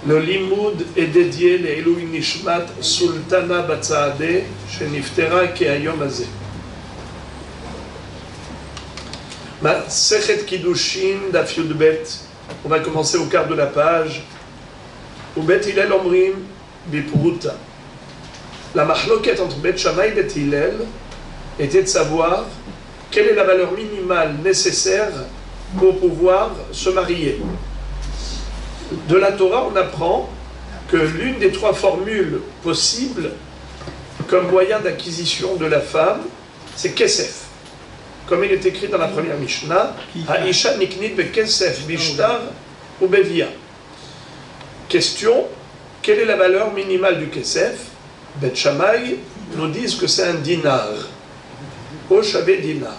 Le limoud est dédié l'Elou Nishmat Sultana Batsaade Sheniftera Keayom Azeh. Sechet Kiddushin Daf Yudbet. On va commencer au quart de la page. Ubet Hillel Omrim Bipruta. La mahloket entre Bet Shammai et Bet Hillel était de savoir quelle est la valeur minimale nécessaire pour pouvoir se marier. De la Torah, on apprend que l'une des trois formules possibles comme moyen d'acquisition de la femme, c'est Kesef. Comme il est écrit dans la première Mishnah, Haisha niknit bekesef bishtar ou bevia. Question, quelle est la valeur minimale du Kesef? Bet Shammai nous disent que c'est un dinar. Au shavé dinar.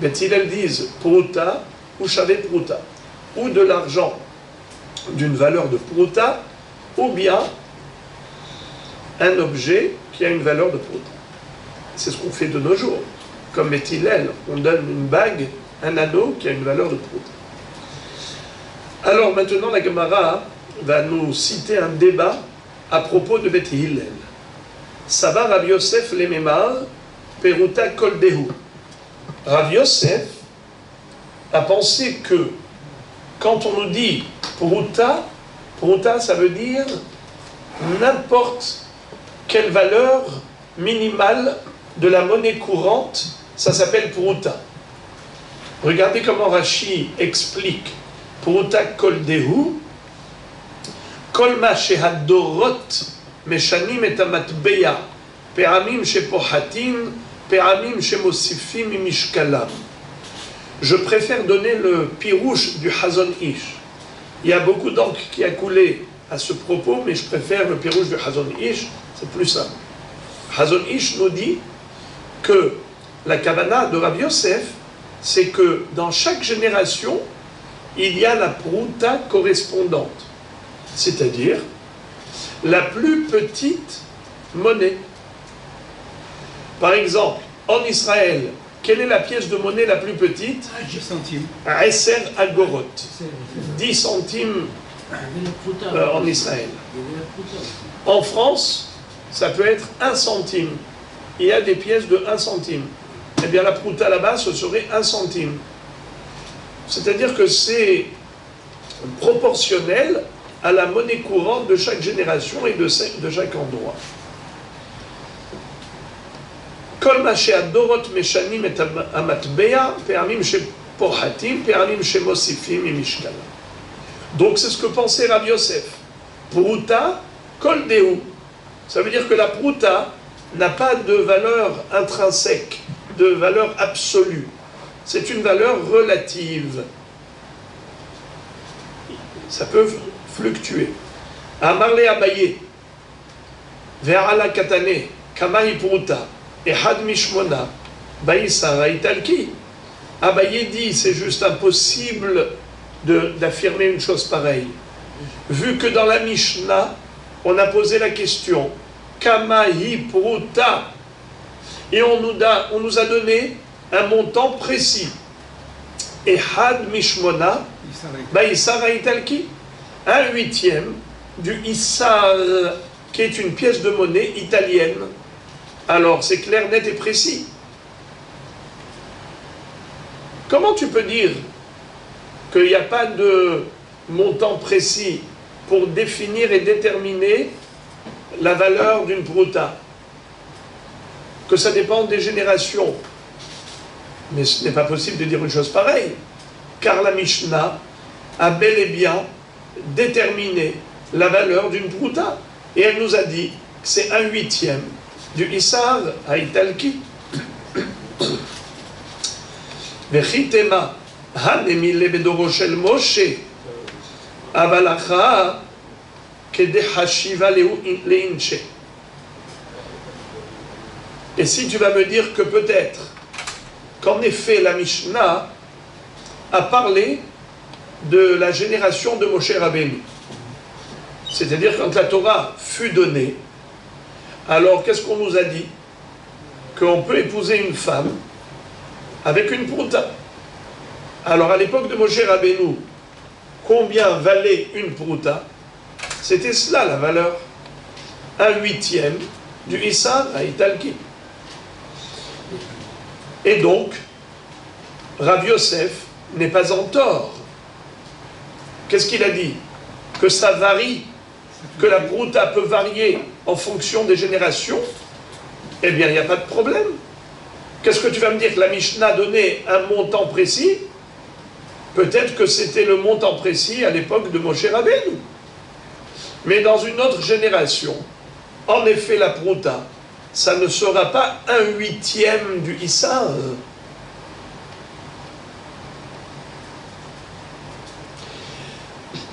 Bet Hillel disent pruta ou shavé pruta. Ou de l'argent d'une valeur de pruta, ou bien un objet qui a une valeur de pruta. C'est ce qu'on fait de nos jours. Comme Bet Hillel, on donne une bague, un anneau qui a une valeur de pruta. Alors maintenant, la Gemara va nous citer un débat à propos de Bet Hillel. Sava Rav Yosef Lememar, Peruta Koldehu. Rav Yosef a pensé que quand on nous dit pruta, pruta ça veut dire n'importe quelle valeur minimale de la monnaie courante, ça s'appelle pruta. Regardez comment Rashi explique pruta koldehu, kol ma shehadorot meshanim et amatbeya, pe'amim shepohatim, pe'amim shemosifim mishkalam. Je préfère donner le pirouche du Hazon Ish. Il y a beaucoup d'encre qui a coulé à ce propos, mais je préfère le pirouche du Hazon Ish, c'est plus simple. Hazon Ish nous dit que la Kavana de Rav Yosef, c'est que dans chaque génération, il y a la pruta correspondante, c'est-à-dire la plus petite monnaie. Par exemple, en Israël, quelle est la pièce de monnaie la plus petite? 10 centimes. Eser agorot. 10 centimes en Israël. En France, ça peut être 1 centime. Il y a des pièces de 1 centime. Eh bien, la pruta là-bas, ce serait 1 centime. C'est-à-dire que c'est proportionnel à la monnaie courante de chaque génération et de chaque endroit. Kol ma she'adorot meshanim et amatbeya, pe'amim she'pohatim, pe'amim she'mosifim mishkalam. Donc c'est ce que pensait Rav Yosef. Pruta kol dehu. Ça veut dire que la pruta n'a pas de valeur intrinsèque, de valeur absolue. C'est une valeur relative. Ça peut fluctuer. Amarle Abaye, ve'ala katane, kamahi pruta. Et had mishmona, baïsara italki. Abaye dit, c'est juste impossible d'affirmer une chose pareille. Vu que dans la Mishnah, on a posé la question, kamahi pruta, et on nous a donné un montant précis. Et had mishmona, baïsara italki, 1/8 du issar, qui est une pièce de monnaie italienne. Alors, c'est clair, net et précis. Comment tu peux dire qu'il n'y a pas de montant précis pour définir et déterminer la valeur d'une pruta? Que ça dépend des générations. Mais ce n'est pas possible de dire une chose pareille, car la Mishnah a bel et bien déterminé la valeur d'une pruta. Et elle nous a dit que c'est 1/8 du Issar Haïtalki. Vechitema hanemile bedoro shel Moshe avalacha kedehashiva leinche. Et si tu vas me dire que peut-être qu'en effet la Mishnah a parlé de la génération de Moshe Rabbeinu, c'est-à-dire quand la Torah fut donnée, alors qu'est-ce qu'on nous a dit? Qu'on peut épouser une femme avec une pruta. Alors à l'époque de Moshe Rabbeinu, combien valait une pruta? C'était cela la valeur. 1/8 du Issar à Italki. Et donc, Rav Yosef n'est pas en tort. Qu'est-ce qu'il a dit? Que ça varie, que la prouta peut varier en fonction des générations. Eh bien, il n'y a pas de problème. Qu'est-ce que tu vas me dire? Que la Mishnah donnait un montant précis? Peut-être que c'était le montant précis à l'époque de Moshe Rabbeinu. Mais dans une autre génération, en effet, la prouta, ça ne sera pas 1/8 du Issar.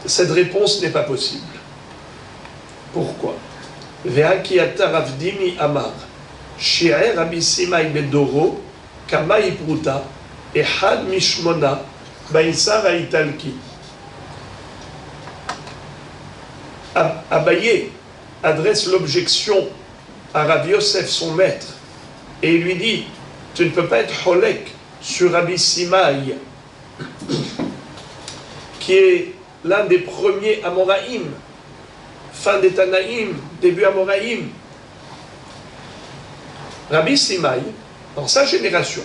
Cette réponse n'est pas possible. Pourquoi? Ve'akiata Ravdimi Amar, Shi'er Rabbi Simai Bedoro, Kamai Pruta, Ehad Mishmona, Baïsar Aïtalki. Abaye adresse l'objection à Rabbi Yosef, son maître, et il lui dit: tu ne peux pas être cholek sur Rabbi Simai, qui est l'un des premiers Amoraïm, fin des Tanaïm, début Amoraïm. Rabbi Simai, dans sa génération,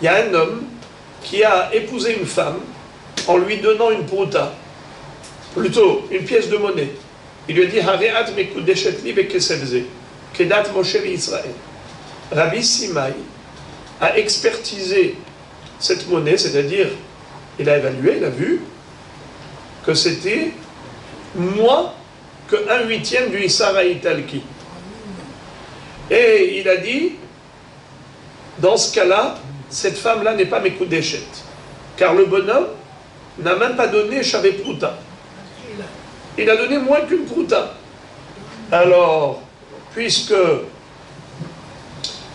il y a un homme qui a épousé une femme en lui donnant une prouta, plutôt une pièce de monnaie. Il lui a dit: Hareat mekudeshet li bekesevze, kedat Moshe Israël. Rabbi Simai a expertisé cette monnaie, c'est-à-dire, il a évalué, il a vu que c'était moins que 1/8 du Issar Italki. Et il a dit: dans ce cas-là, cette femme-là n'est pas Mekudeshet, car le bonhomme n'a même pas donné Shavé Prouta. Il a donné moins qu'une Prouta. Alors, puisque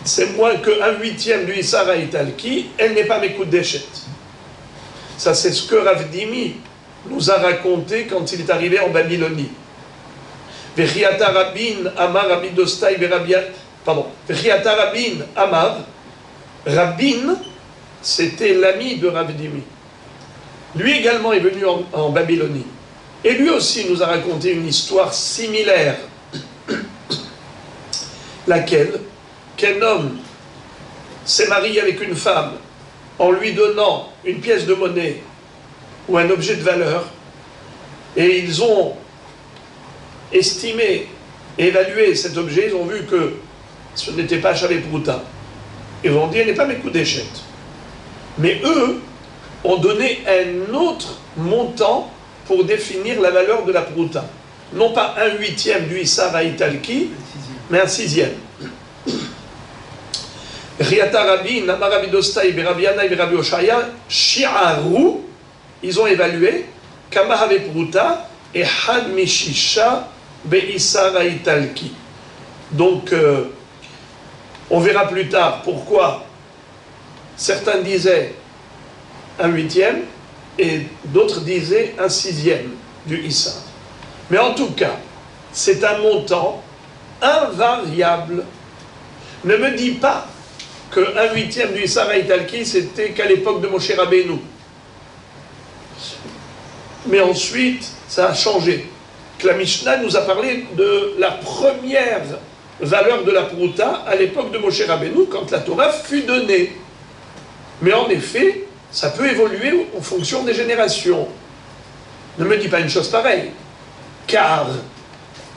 c'est moins que 1/8 du Issar Italki, elle n'est pas Mekudeshet. Ça, c'est ce que Rav Dimi nous a raconté quand il est arrivé en Babylonie. Vechiata Rabin Amar Rabbi Dostai Vechiata Rabin Amar. Rabin, c'était l'ami de Rav Dimi. Lui également est venu en Babylonie. Et lui aussi nous a raconté une histoire similaire. Laquelle? Qu'un homme s'est marié avec une femme en lui donnant une pièce de monnaie ou un objet de valeur, et ils ont estimé, évalué cet objet, ils ont vu que ce n'était pas Shavé Prouta. Ils ont dit: elle n'est pas Mekudeshet. Mais eux ont donné un autre montant pour définir la valeur de la Prouta. Non pas 1/8 du Issar Italki, mais 1/6. Riata Rabbi, Nama Rabbi Dostai, Rabbi Yanai, Rabbi Oshaya, Shi'aru, ils ont évalué Kama Have Prouta et Had Mishisha Be'Issar Italki. Donc, on verra plus tard pourquoi certains disaient 1/8 et d'autres disaient 1/6 du Issar. Mais en tout cas, c'est un montant invariable. Ne me dis pas que 1/8 du Issar Italki, c'était qu'à l'époque de Moshe Rabbeinu. Mais ensuite, ça a changé. Que la Mishnah nous a parlé de la première valeur de la Prouta à l'époque de Moshe Rabbeinu, quand la Torah fut donnée. Mais en effet, ça peut évoluer en fonction des générations. Ne me dis pas une chose pareille, car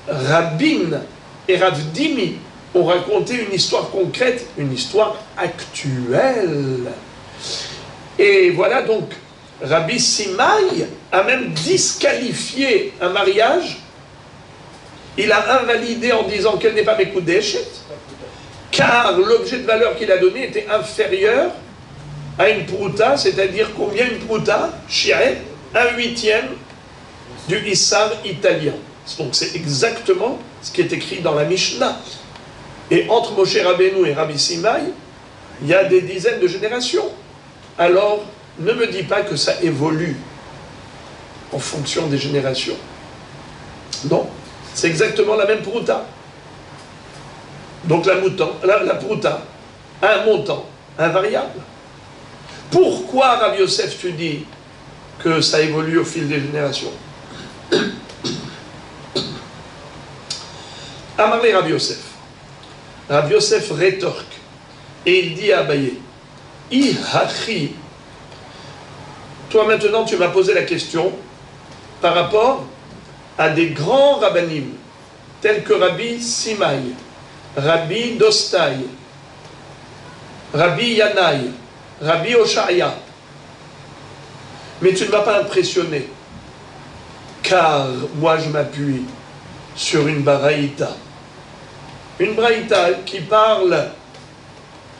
Rabin et Rav Dimi ont raconté une histoire concrète, une histoire actuelle. Et voilà donc, Rabbi Simai a même disqualifié un mariage. Il a invalidé en disant qu'elle n'est pas Mekudeshet, car l'objet de valeur qu'il a donné était inférieur à une prouta, c'est-à-dire combien une prouta? Shi'er, 1/8 du Issar italien. Donc c'est exactement ce qui est écrit dans la Mishnah. Et entre Moshe Rabbeinu et Rabbi Simai, il y a des dizaines de générations. Alors, ne me dis pas que ça évolue en fonction des générations. Non, c'est exactement la même prouta. Donc la prouta a un montant invariable. Pourquoi, Rabbi Yosef, tu dis que ça évolue au fil des générations? Amarle Rabbi Yosef. Rabbi Yosef rétorque et il dit à Abaye, Ihachi, toi maintenant tu m'as posé la question par rapport à des grands rabbanim tels que Rabbi Simaï, Rabbi Dostai, Rabbi Yanaï, Rabbi Oshaya. Mais tu ne m'as pas impressionné, car moi je m'appuie sur une baraïta. Une baraïta qui parle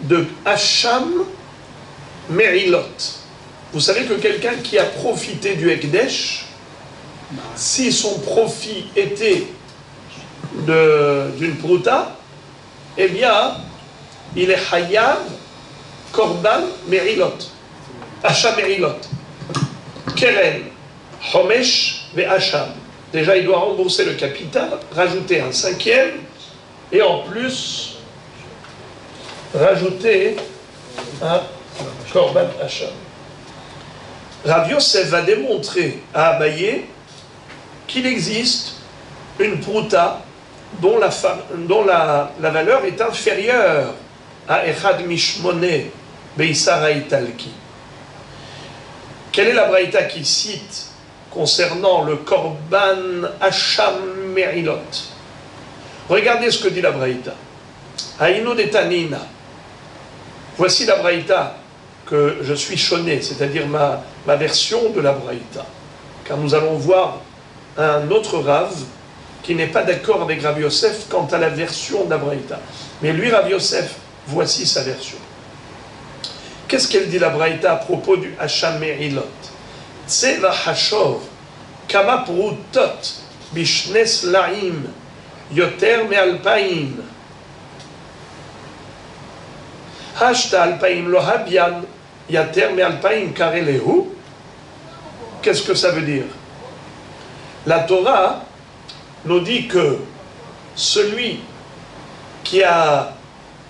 de Hacham Merilot. Vous savez que quelqu'un qui a profité du Ekdesh, si son profit était d'une prouta, eh bien, il est Hayav Korban Merilot. Hacham Merilot. Keren, Homesh ve Hacham. Déjà, il doit rembourser le capital, rajouter un cinquième, et en plus, rajouter un Korban Hacham. Rav Yosef va démontrer à Abaye qu'il existe une prouta dont la valeur est inférieure à Echad Mishmone Beisara Italki. Quelle est la braïta qui cite concernant le Korban Hacham Merilot? Regardez ce que dit la braïta. Aïno de Tanina. Voici la braïta que je suis choné, c'est-à-dire ma version de la braïta. Car nous allons voir un autre Rav qui n'est pas d'accord avec Rav Yosef quant à la version de la braïta. Mais lui, Rav Yosef, voici sa version. Qu'est-ce qu'elle dit la braïta à propos du Hacham Merilot? Tseva Hashov, Kama Prutot, Bishnes Laim, Yoter Me'alpaim. Hashta Alpaim Lohabian, Yater Me'alpaim Karelehu. Qu'est-ce que ça veut dire? La Torah nous dit que celui qui a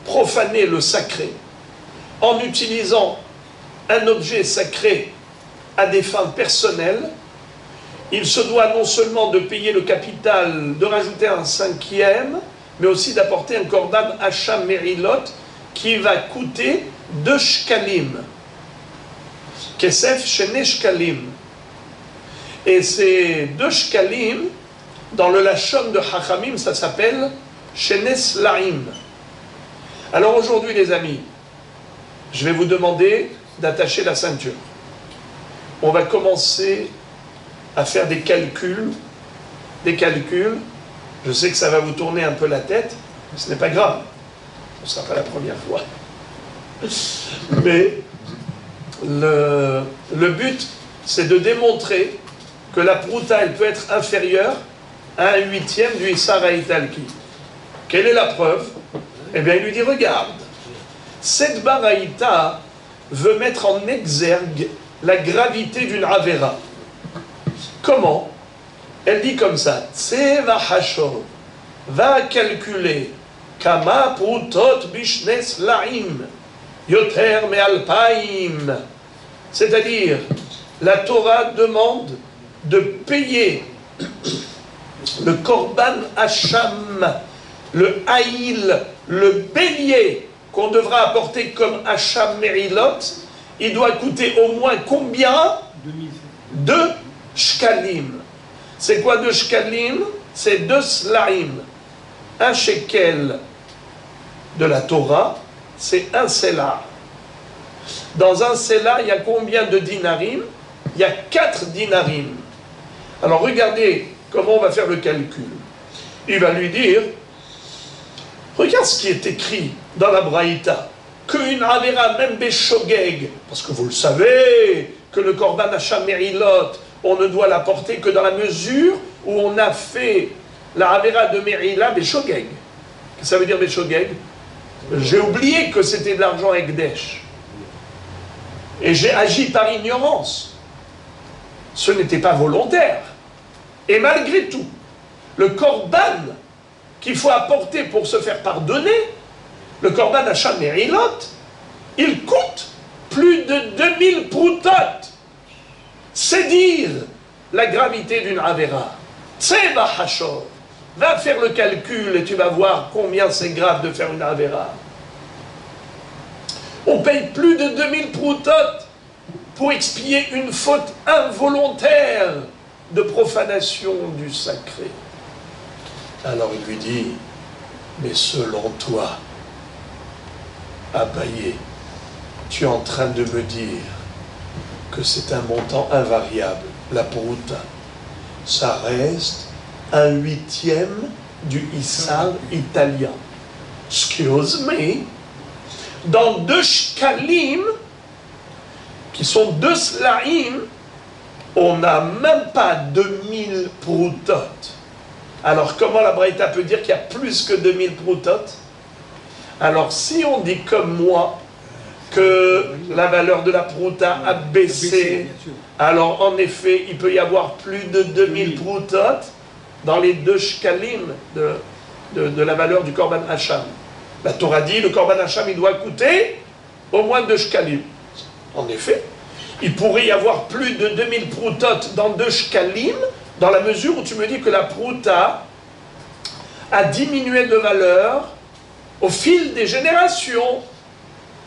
profané le sacré en utilisant un objet sacré à des fins personnelles, il se doit non seulement de payer le capital, de rajouter un cinquième, mais aussi d'apporter un korban Hacham Merilot qui va coûter 2 shkalim. Kesef shene shkalim. Et ces 2 shkalim, dans le lachon de Chachamim, ça s'appelle shenes laim. Alors aujourd'hui, les amis, je vais vous demander d'attacher la ceinture. On va commencer à faire des calculs. Je sais que ça va vous tourner un peu la tête, mais ce n'est pas grave. Ce ne sera pas la première fois. Mais le but, c'est de démontrer que la prouta, elle peut être inférieure à 1/8 du Isara Italki. Quelle est la preuve? Eh bien, il lui dit, regarde, cette baraïta veut mettre en exergue la gravité d'une avera. Comment? Elle dit comme ça, Tseva Hashov, va calculer, Kama Prutot Bishnes Laim, Yoter Me'alpaim. C'est-à-dire, la Torah demande de payer le Korban Hacham, le Haïl, le bélier qu'on devra apporter comme Hacham Merilot. Il doit coûter au moins combien? 2 shkalim. C'est quoi 2 shkalim? C'est 2 slaim. Un shekel de la Torah, c'est un selah. Dans un selah, il y a combien de dinarim? Il y a 4 dinarim. Alors regardez comment on va faire le calcul. Il va lui dire, regarde ce qui est écrit dans la Braïta, qu'une avera même béchogeg, parce que vous le savez, que le Korban Hacham Merilot, on ne doit l'apporter que dans la mesure où on a fait la avera de Merila béchogeg. Qu'est-ce que ça veut dire béchogeg? J'ai oublié que c'était de l'argent Ekdesh. Et j'ai agi par ignorance. Ce n'était pas volontaire. Et malgré tout, le Korban qu'il faut apporter pour se faire pardonner, le Korban Hacham Merilot, il coûte plus de 2000 proutot. C'est dire la gravité d'une avera. Tseba Hashor. Va faire le calcul et tu vas voir combien c'est grave de faire une avéra. On paye plus de 2000 proutotes pour expier une faute involontaire de profanation du sacré. Alors il lui dit, mais selon toi, Abaye, tu es en train de me dire que c'est un montant invariable, la prouta. Ça reste un huitième du Issar italien. Excuse me, dans 2 shkalim, qui sont 2 slaim, on n'a même pas 2000 proutotes. Alors comment la Braïta peut dire qu'il y a plus que 2000 proutotes? Alors si on dit comme moi que la valeur de la prouta a baissé, alors en effet il peut y avoir plus de 2000 proutotes dans les 2 shkalim de la valeur du Korban Hacham. La Torah dit le Korban Hacham il doit coûter au moins 2 shkalim. En effet, il pourrait y avoir plus de 2000 proutotes dans 2 shkalim, dans la mesure où tu me dis que la prouta a diminué de valeur au fil des générations.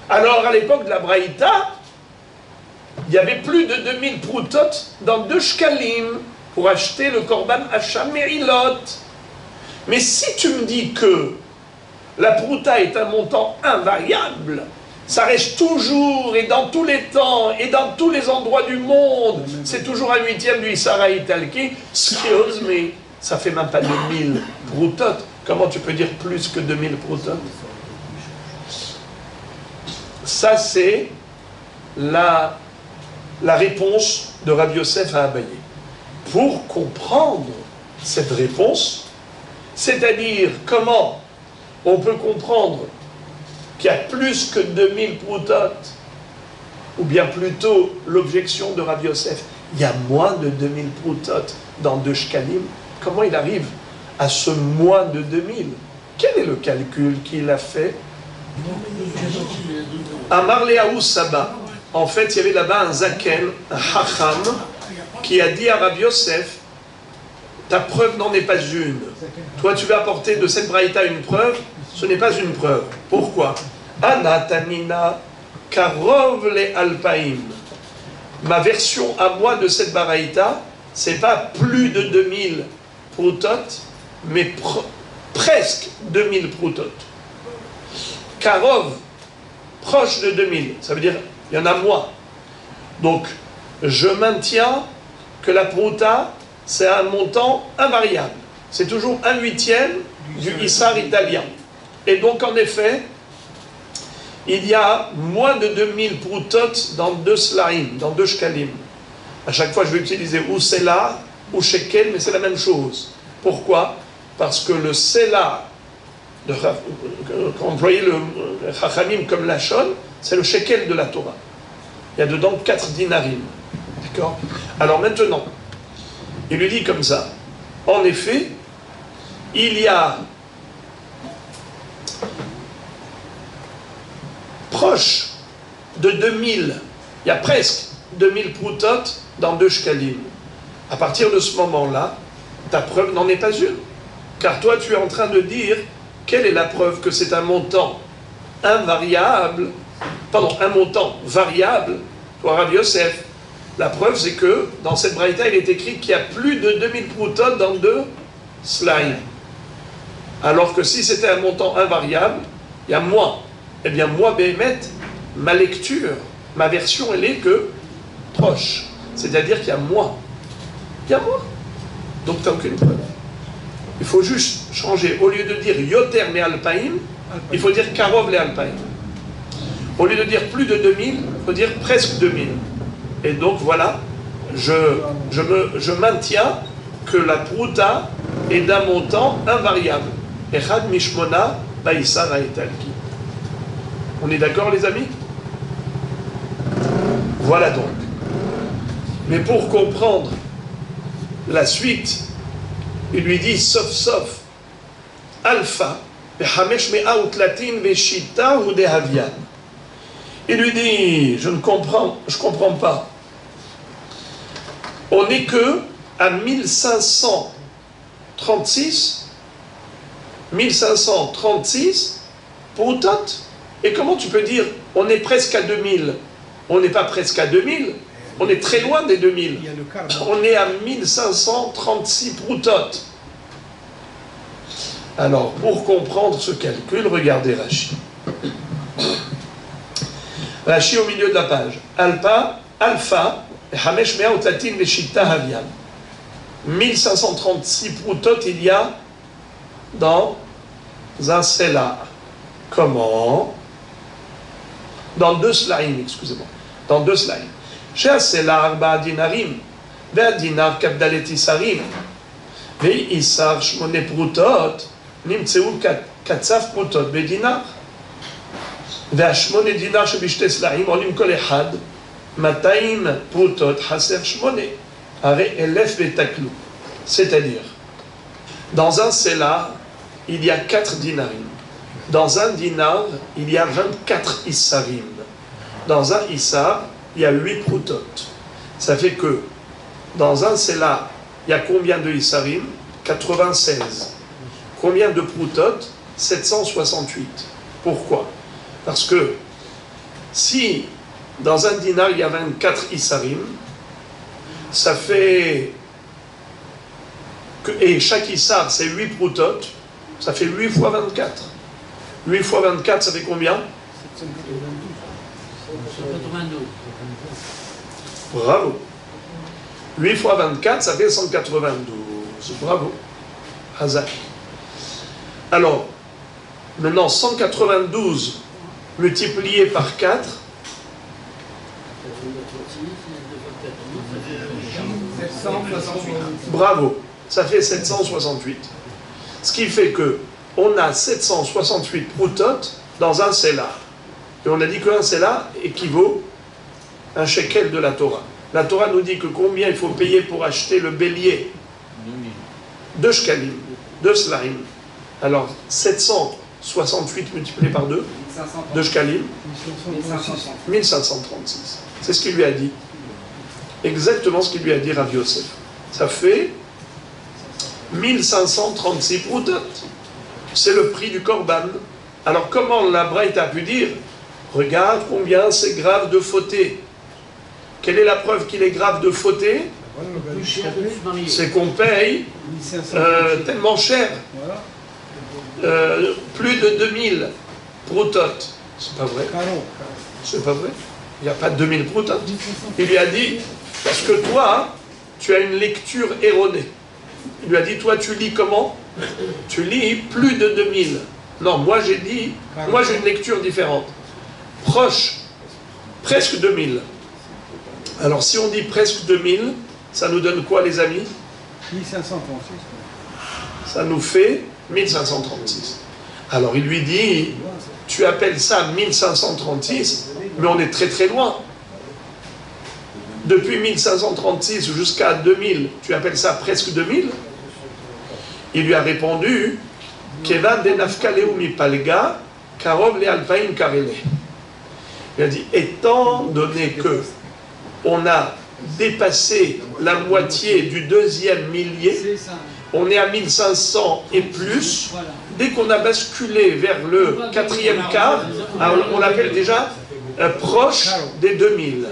Alors à l'époque de la Braïta, il y avait plus de 2000 proutotes dans 2 shkalim pour acheter le Korban Hacham Merilot. Mais si tu me dis que la prouta est un montant invariable, ça reste toujours et dans tous les temps et dans tous les endroits du monde, c'est toujours un huitième du Issara Italki, excuse me, ça fait même pas 2000 proutotes. Comment tu peux dire plus que 2000 proutotes? Ça c'est la réponse de Rabbi Yosef à Abaye. Pour comprendre cette réponse, c'est-à-dire comment on peut comprendre qu'il y a plus que 2000 proutotes, ou bien plutôt l'objection de Rabbi Yosef, il y a moins de 2000 proutotes dans 2 shkalim, comment il arrive à ce moins de 2000? Quel est le calcul qu'il a fait? Amar Leaou Saba. En fait, il y avait là-bas un zaken, un hacham, qui a dit à Rabbi Yosef, ta preuve n'en est pas une. Toi, tu vas apporter de cette braïta une preuve, ce n'est pas une preuve. Pourquoi? Anatanina karov le alpaim. Ma version à moi de cette braïta, c'est pas plus de 2000 proutotes, mais presque 2000 proutotes. Karov, proche de 2000, ça veut dire il y en a moins. Donc, je maintiens que la prouta, c'est un montant invariable. C'est toujours un huitième du Issar italien. Et donc, en effet, il y a moins de 2000 proutotes dans 2 slaim, dans 2 shkalim. À chaque fois, je vais utiliser ou sela ou shekel, mais c'est la même chose. Pourquoi? Parce que le sela, employer le chachamim comme lachon, c'est le shekel de la Torah. Il y a dedans 4 dinarim. D'accord? Alors maintenant, il lui dit comme ça. En effet, il y a proche de 2000, il y a presque 2000 proutotes dans 2 shkalim. À partir de ce moment-là, ta preuve n'en est pas une. Car toi, tu es en train de dire, quelle est la preuve que c'est un montant invariable, pardon, un montant variable, toi, Rabbi Yosef. La preuve, c'est que dans cette braïta, il est écrit qu'il y a plus de 2000 proutotes dans 2 slaim. Alors que si c'était un montant invariable, il y a moins. Eh bien, moi, Béhémet, ma lecture, ma version, elle est que proche. C'est-à-dire qu'il y a moins. Il y a moins. Donc, tu n'as aucune preuve. Il faut juste changer. Au lieu de dire Yoter me alpaim, il faut dire Karov le alpaim. Au lieu de dire plus de 2000, il faut dire presque 2000. Et donc, voilà, je maintiens que la prouta est d'un montant invariable. Echad mishmona ba'issar ha'etalki. On est d'accord, les amis? Voilà donc. Mais pour comprendre la suite, il lui dit sauf alpha behamesh me'a utlatin veshita ou dehavian. Il lui dit je comprends pas. On n'est que à 1536 1536 proutot. Et comment tu peux dire, on est presque à 2000? On n'est pas presque à 2000, on est très loin des 2000. On est à 1536 proutot. Alors, pour comprendre ce calcul, regardez Rashi. Rashi au milieu de la page. Alpha, Hamesh Mea Utlatin Veshita Havian. 1536 proutot il y a dans un selah. Comment? Dans 2 slaim, excusez-moi. Dans 2 slaim. Chez un selah arba dinarim, dinar kabdalet isarim, isar shmone proutot, nimtseu katsaf proutot bedinar. והשמונה דינר שבשתי סלעים עולים כל אחד 200 פרוטות חסר 8 הרי 1000 ותקלו. C'est-à-dire, dans un selah, il y a 4 dinarim. Dans un dinar, il y a 24 issarim. Dans un issar, il y a 8 proutotes. Ça fait que, dans un selah, il y a combien de issarim? 96. Combien de proutotes? 768. Pourquoi? Parce que si dans un dinar il y a 24 issarim, ça fait que, et chaque issar c'est 8 proutotes, ça fait 8 fois 24. 8 fois 24 ça fait combien? 192. Bravo. 8 fois 24 ça fait 192. Bravo. Hazak. Alors, maintenant 192 multiplié par 4, bravo, ça fait 768. Ce qui fait que on a 768 proutotes dans un selah. Et on a dit qu'un selah équivaut à un shekel de la Torah. La Torah nous dit que combien il faut payer pour acheter le bélier? 2 shekalim, 2 slahim. Alors 768 multiplié par 2, 2 shkalim, 1536. C'est ce qu'il lui a dit. Exactement ce qu'il lui a dit Rav Yosef. Ça fait 1536 proutotes. C'est le prix du korban. Alors comment la Braïta a pu dire, regarde combien c'est grave de fauter. Quelle est la preuve qu'il est grave de fauter? C'est qu'on paye tellement cher. Plus de 2000 proutotes. C'est pas vrai. C'est pas vrai. Il n'y a pas 2000 proutotes. Il lui a dit, parce que toi, tu as une lecture erronée. Il lui a dit, toi, tu lis comment? Tu lis plus de 2000. Non, moi j'ai dit, moi j'ai une lecture différente. Proche, presque 2000. Alors si on dit presque 2000, ça nous donne quoi les amis? 1536. Ça nous fait 1536. Alors il lui dit, tu appelles ça 1536, mais on est très très loin. Depuis 1536 jusqu'à 2000, tu appelles ça presque 2000? Il lui a répondu, Kevan de nafkaleu mi palga, karov le alpaim karele. Il a dit, étant donné que on a dépassé la moitié du 2e millier, on est à 1500 et plus. Dès qu'on a basculé vers le 4e quart, on l'appelle déjà proche des 2000,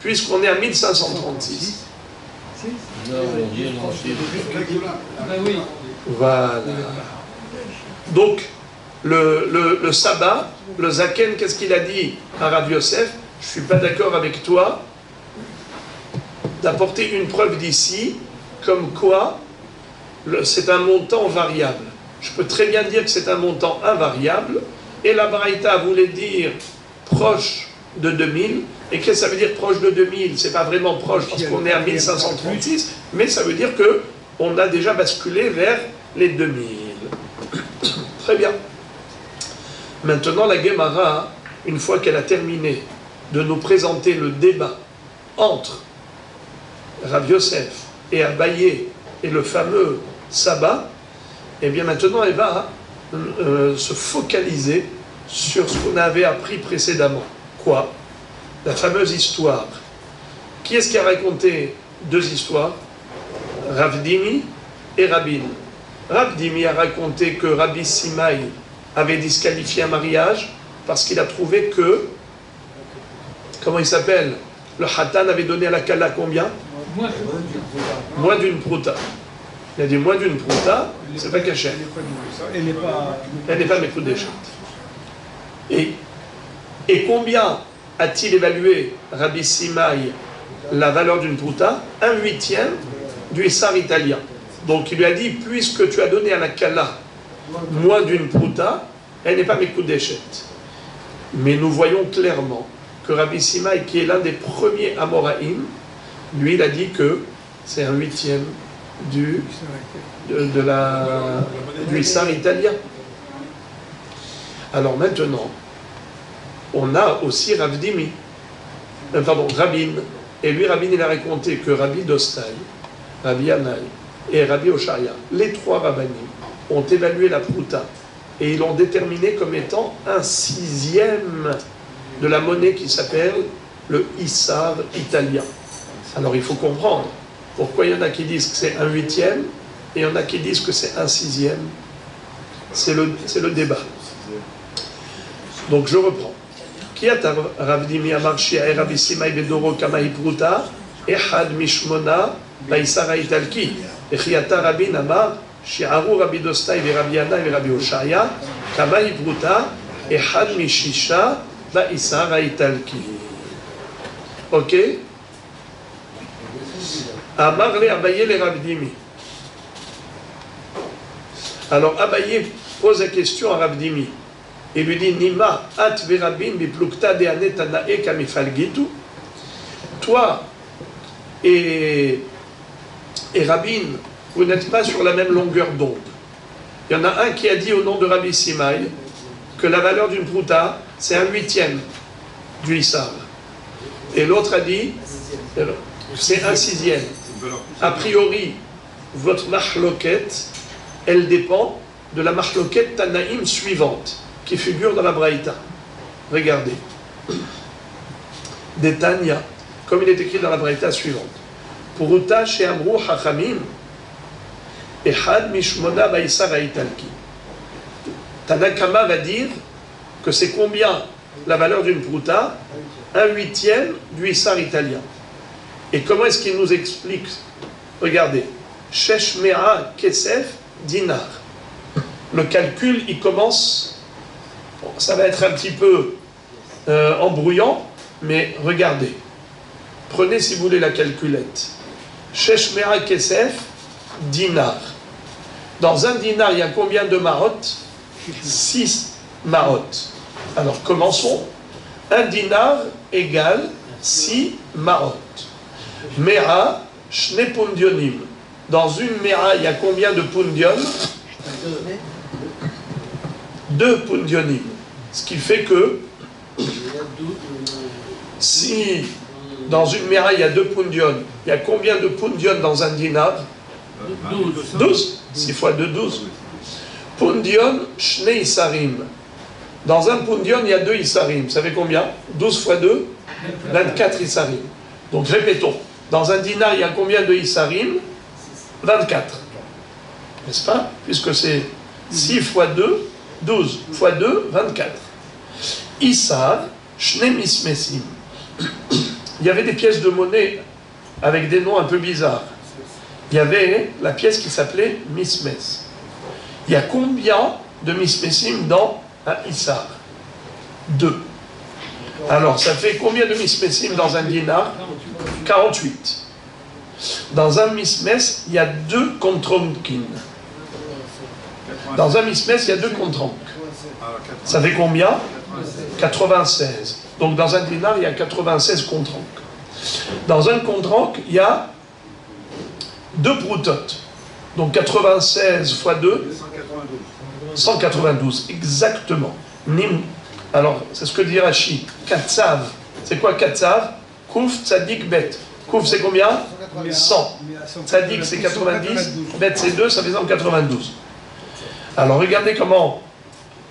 puisqu'on est à 1536. Voilà. Donc, le sabbat, le zaken, qu'est-ce qu'il a dit à Rav Yosef? Je ne suis pas d'accord avec toi d'apporter une preuve d'ici, comme quoi c'est un montant variable. Je peux très bien dire que c'est un montant invariable, et la Braïta voulait dire proche de 2000, et qu'est-ce que ça veut dire proche de 2000? C'est pas vraiment proche parce qu'on est à 1536, mais ça veut dire qu'on a déjà basculé vers les 2000. Très bien. Maintenant, la Gemara, une fois qu'elle a terminé de nous présenter le débat entre Rav Yosef et Abaye et le fameux sabbat, et bien maintenant elle va se focaliser sur ce qu'on avait appris précédemment. Quoi? La fameuse histoire. Qui est-ce qui a raconté 2 histoires? Rav Dimi et Rabin. Rav Dimi a raconté que Rabbi Simaï avait disqualifié un mariage parce qu'il a trouvé que, comment il s'appelle, le Hatan avait donné à la Kala combien? Moins d'une prouta. Il a dit moins d'une prouta, c'est pas caché. Elle Elle n'est pas mes coups d'échec. Et combien a-t-il évalué Rabbi Simaï la valeur d'une prouta? 1/8 du Issar italien. Donc il lui a dit, puisque tu as donné à la Kala moins d'une prouta, elle n'est pas mes coups d'échec. Mais nous voyons clairement que Rabbi Simaï, qui est l'un des premiers Amoraïm, lui, il a dit que c'est 1/8 du Issar italien. Alors maintenant, on a aussi Rav Dimi, Rabin. Et lui, Rabin, il a raconté que Rabbi Dostai, Rabbi Anaï et Rabbi Oshaya, les trois rabbinim, ont évalué la prouta et ils l'ont déterminé comme étant 1/6 de la monnaie qui s'appelle le Issar italien. Alors il faut comprendre pourquoi il y en a qui disent que c'est 1/8 et il y en a qui disent que c'est 1/6. C'est le débat. Donc je reprends. Qui a Rav Dimi amar Shia Rabbi Simaï bedoro kamahi pruta ehad mishmona baïsara italki echiata Rabin amar shi'aru Rabbi Dostai ve Rabbi Yana ve Rabbi Oshaya kamahi pruta ehad mishisha baïsara italki. Ok? Amar le Abaye le Rav Dimi. Alors Abaye pose la question à Rav Dimi. Il lui dit Nima at verabin biplukta de anetanae kamifalgitu. Toi et Rabin, vous n'êtes pas sur la même longueur d'onde. Il y en a un qui a dit au nom de Rabbi Simaï que la valeur d'une prouta c'est 1/8 du Issar. Et l'autre a dit c'est 1/6. A priori, votre mahloket, elle dépend de la mahloket Tanaïm suivante, qui figure dans la Braïta. Regardez. Détania, comme il est écrit dans la Braïta suivante. Puruta she'amru hachamim, ehad mishmona ba'isar haitalki. Tanakama va dire que c'est combien la valeur d'une pruta? 1/8 du Issar italien. Et comment est-ce qu'il nous explique? Regardez. Shesh mea kesef dinar. Le calcul, il commence... Bon, ça va être un petit peu embrouillant, mais regardez. Prenez, si vous voulez, la calculette. Shesh mea kesef dinar. Dans un dinar, il y a combien de marot? 6 marot. Alors, commençons. Un dinar égale 6 marot. Mea, shne pundionim. Dans une mea, il y a combien de pundion? 2 pundionim. Ce qui fait que si dans une mea, il y a 2 pundion, il y a combien de pundion dans un dinar? 12. 6 fois 2, 12. Pundion, shne isarim. Dans un pundion, il y a 2 isarim. Vous savez combien? 12 fois 2, 24 isarim. Donc répétons. Dans un dinar, il y a combien de isarim? 24. N'est-ce pas? Puisque c'est 6 fois 2, 12 fois 2, 24. Issar, shne mismesim. Il y avait des pièces de monnaie avec des noms un peu bizarres. Il y avait la pièce qui s'appelait mismes. Il y a combien de mismesim dans un Issar? 2. Alors, ça fait combien de mismesim dans un dinar? 48. Dans un mismes, il y a 2 kontronkin. Dans un mismes, il y a 2 kontronk. Ça fait combien? 96. Donc, dans un dinar, il y a 96 kontronk. Dans un kontronk, il y a 2 proutotes. Donc, 96 fois 2, 192. Exactement. Nim. Alors, c'est ce que dit Rashi. Katsav. C'est quoi Katsav? Kouf, tzadik, bet. Kouf, c'est combien? 100. Tzadik, c'est 90. Bet, c'est 2, ça fait 192. Alors, regardez comment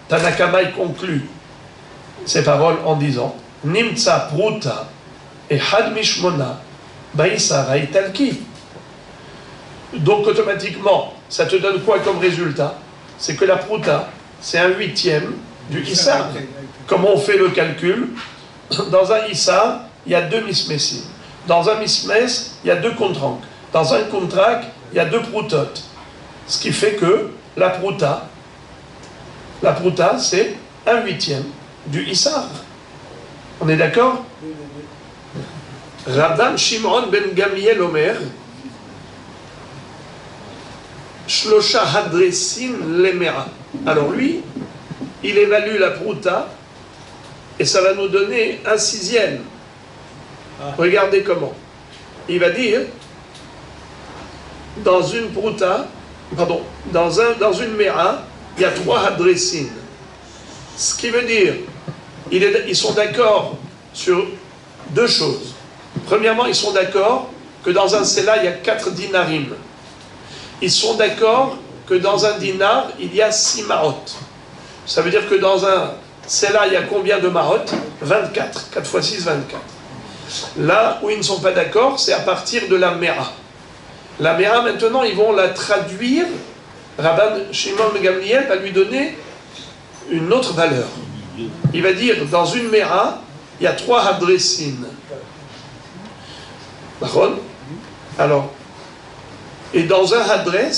Tanakama conclut ces paroles en disant Nimtsa pruta et had mishmona baïsara italki. Donc, automatiquement, ça te donne quoi comme résultat? C'est que la prouta, c'est un huitième du Issar. Comment on fait le calcul? Dans un Issar, il y a 2 mismesim. Dans un mismes, il y a 2 contranques. Dans un contract, il y a 2 proutotes. Ce qui fait que la prouta, c'est un huitième du Issar. On est d'accord? Rabban Shimon ben Gamliel Omer, Shlosha Hadresin Lemera. Alors lui, il évalue la prouta et ça va nous donner un 6e. Regardez comment. Il va dire, dans une prouta, pardon, dans une mera, il y a 3 hadresin. Ce qui veut dire, ils sont d'accord sur 2 choses. Premièrement, ils sont d'accord que dans un sela, il y a 4 dinarim. Ils sont d'accord que dans un dinar, il y a 6 marot. Ça veut dire que dans un sela, il y a combien de marot? 24. 4 fois 6, 24. Là où ils ne sont pas d'accord, c'est à partir de la mera. La mera, maintenant, ils vont la traduire. Rabban Shimon ben Gamliel va lui donner une autre valeur. Il va dire, dans une mera, il y a 3 hadresin. Alors, et dans un hadres,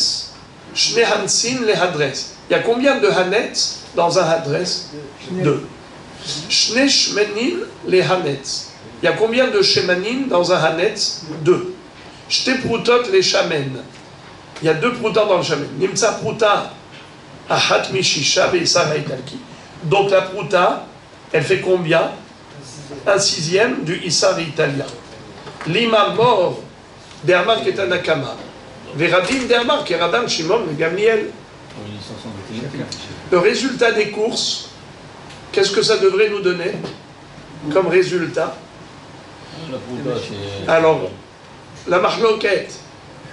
shne hansin les hadres. Il y a combien de hanetz dans un hadres? 2. Shne shmenin les hanetz. Il y a combien de shemanin dans un hanetz? 2. Shte proutot les shamen. Il y a 2 proutants dans le shamen. Nimtsa prouta ahat mishisha ve'isar haitalki. Donc la prouta, elle fait combien? Un 6e du Issar italien. L'imam mort d'Amar qui est un Akama. Verabim d'Amar qui est Rabban Shimon ben Gamliel. Le résultat des courses, qu'est-ce que ça devrait nous donner comme résultat? Alors, la mahloket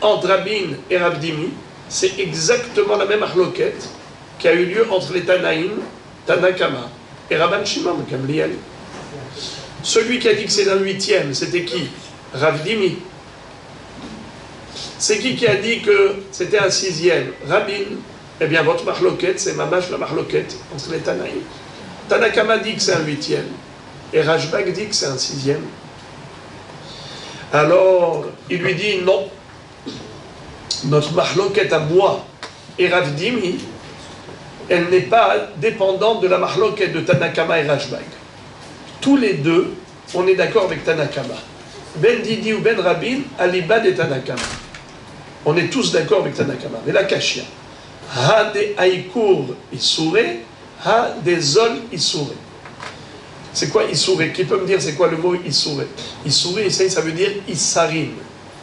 entre Rabin et Rabdimi, c'est exactement la même mahloket qui a eu lieu entre les Tanaïm, Tanakama, et Rabban Shimon ben Gamliel. Celui qui a dit que c'est un 8e, c'était qui? Ravdimi. C'est qui a dit que c'était un 6e? Rabin. Eh bien, votre mahloket, c'est mamash la mahloket entre les Tanaïm. Tanakama dit que c'est un 8e. Et Rajbag dit que c'est un 6e. Alors, il lui dit non. Notre mahloket à moi et Ravdimi, elle n'est pas dépendante de la mahloket de Tanakama et Rajbag. Tous les deux, on est d'accord avec Tanakama. Ben Didi ou Ben Rabin, Aliba de Tanakama. On est tous d'accord avec Tanakama. Mais la Kashia. Ha de Aïkour Issoure, Ha de Zol Issoure. C'est quoi Issoure? Qui peut me dire c'est quoi le mot Issoure? Issoure, ça veut dire Issarim.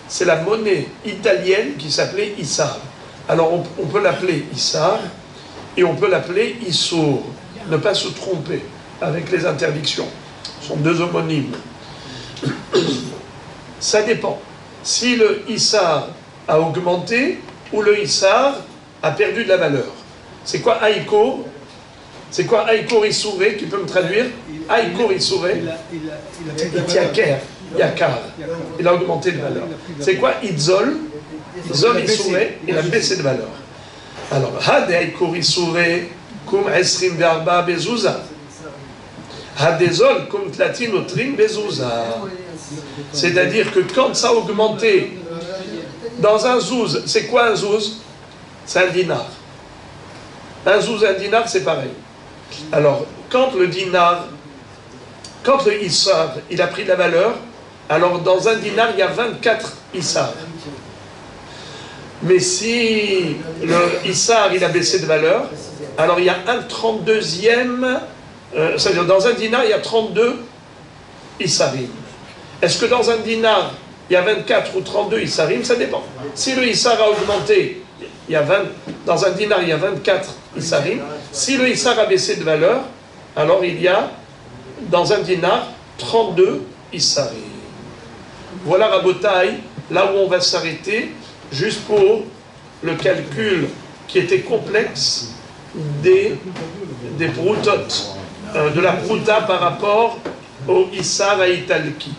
C'est la monnaie italienne qui s'appelait Issar. Alors on peut l'appeler Issar et on peut l'appeler Issour. Ne pas se tromper avec les interdictions. Ce sont 2 homonymes. Ça dépend. Si le Issar a augmenté ou le Issar a perdu de la valeur. C'est quoi Aïko? C'est quoi Aïko Issouré? Tu peux me traduire? Aïko Issouré. Yakar. Il a augmenté de valeur. C'est quoi Itzol? Zol Issouré, il a baissé de valeur. Alors, Had Aïko Issouré, Kum Esrim Verba Bezouza. Hadezol Kum Tlatin Otrin Bezouza. C'est-à-dire que quand ça a augmenté dans un zouz, c'est quoi un zouz? C'est un dinar. Un zouz et un dinar, c'est pareil. Alors, quand le dinar, quand le issar, il a pris de la valeur, alors dans un dinar, il y a 24 issar. Mais si le issar, il a baissé de valeur, alors il y a un 32e, c'est-à-dire dans un dinar, il y a 32 issarim. Est-ce que dans un dinar, il y a 24 ou 32 issarim? Ça dépend. Si le issar a augmenté, il y a dans un dinar, il y a 24 issarim. Si le issar a baissé de valeur, alors il y a, dans un dinar, 32 issarim. Voilà, Rabotai, là où on va s'arrêter, juste pour le calcul qui était complexe des proutotes, de la prouta par rapport au issar à Italki.